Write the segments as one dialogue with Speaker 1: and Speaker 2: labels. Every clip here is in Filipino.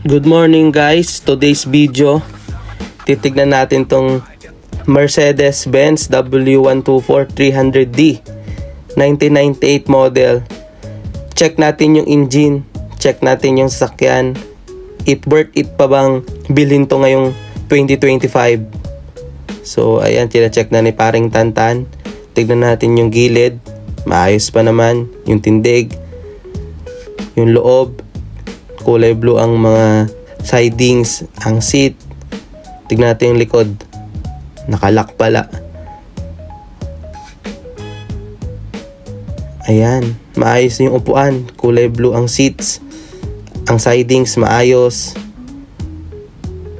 Speaker 1: Good morning guys, today's video titignan natin tong Mercedes-Benz W124-300D 1998 model. Check natin yung engine, check natin yung sasakyan, if worth it pa bang bilhin to ngayong 2025. So ayan, check na ni paring Tantan. Tignan natin yung gilid, maayos pa naman, yung tindig, yung loob, kulay blue ang mga sidings, ang seat. Tignan natin yung likod, nakalock pala. Ayan, maayos yung upuan, kulay blue ang seats, ang sidings maayos.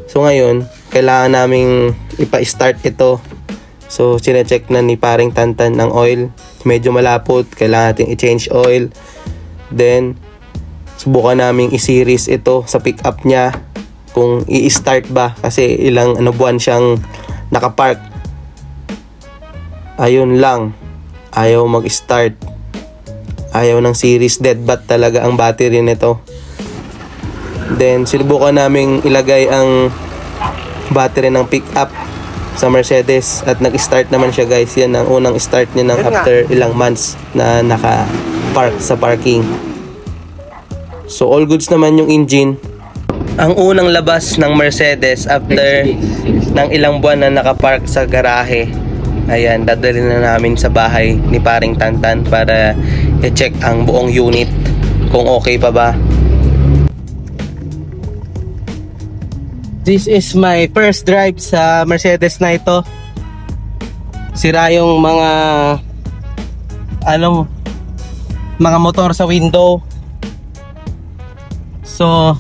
Speaker 1: So ngayon, kailangan naming ipa-start ito. So sinecheck na ni paring Tantan ng oil, medyo malapot, kailangan natin i-change oil. Then subukan naming i-series ito sa pick-up niya kung i-start ba, kasi ilang buwan siyang nakapark. Ayun lang, ayaw mag-start, ayaw ng series, dead bat talaga ang battery nito. Then sinubukan naming ilagay ang battery ng pick-up sa Mercedes at nag-start naman siya guys. Yan ang unang start niya ng after ilang months na naka-park sa parking. So all goods naman yung engine. Ang unang labas ng Mercedes after ng ilang buwan na nakapark sa garahe, ayan, dadalhin na namin sa bahay ni paring Tantan para i-check ang buong unit kung okay pa ba. This is my first drive sa Mercedes na ito. Sira yung mga mga motor sa window. So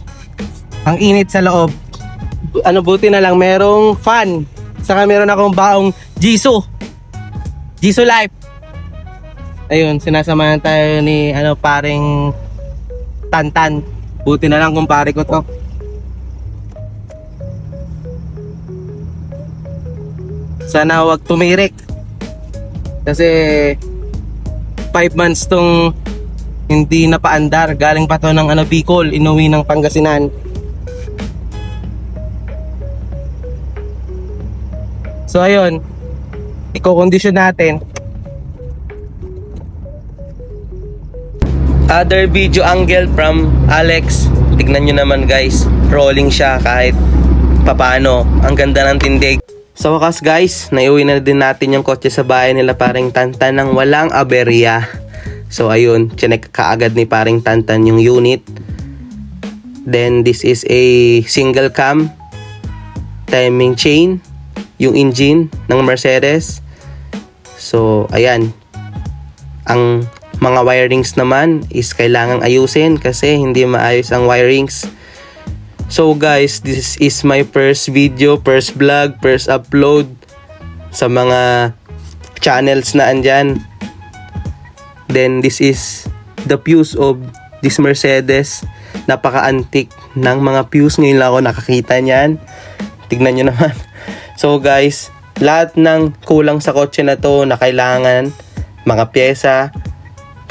Speaker 1: ang init sa loob. Buti na lang merong fan. Saka meron akong baong Jisoo Life. Ayun, sinasamahan tayo ni paring Tantan. Buti na lang kung pare ko to. Sana wag tumirik, kasi 5 months tong hindi napaandar. Galing pa to ng Bicol, inuwi ng Pangasinan. So ayun, i-condition natin. Other video angle from Alex. Tignan nyo naman guys, rolling siya kahit papano. Ang ganda ng tindig. Sa wakas guys, naiuwi na din natin yung kotse sa bahay nila paring Tantan ng walang aberya. So ayun, chinek kaagad ni paring Tantan yung unit. Then this is a single cam timing chain, yung engine ng Mercedes. So ayan, ang mga wirings naman is kailangang ayusin kasi hindi maayos ang wirings. So guys, this is my first video, first vlog, first upload sa mga channels na andyan. Then this is the fuse of this Mercedes. Napaka-antique ng mga fuse. Ngayon lang ako nakakita niyan. Tignan nyo naman. So guys, lahat ng kulang sa kotse na to na kailangan, mga pyesa,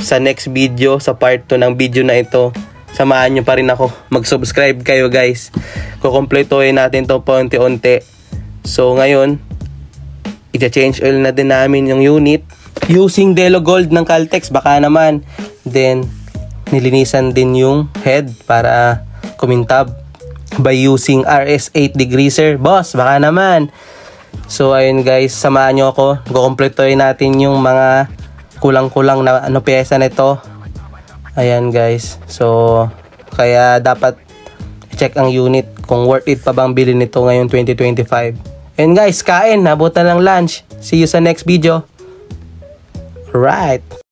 Speaker 1: sa next video, sa part 2 ng video na ito, samahan nyo pa rin ako. Mag-subscribe kayo guys. Kukumpletuhin natin to paunti-unti. So ngayon, i-change oil na din namin yung unit using Delo Gold ng Caltex, baka naman. Then nilinisan din yung head para kumintab by using RS8 degreaser. Boss, baka naman. So ayun guys, samahan nyo ako. Kukumpletuhin natin yung mga kulang-kulang na pyesa nito. Ayan guys, so kaya dapat check ang unit kung worth it pa bang bilhin nito ngayon 2025. And guys, kain, nabutan ng lunch. See you sa next video. Right.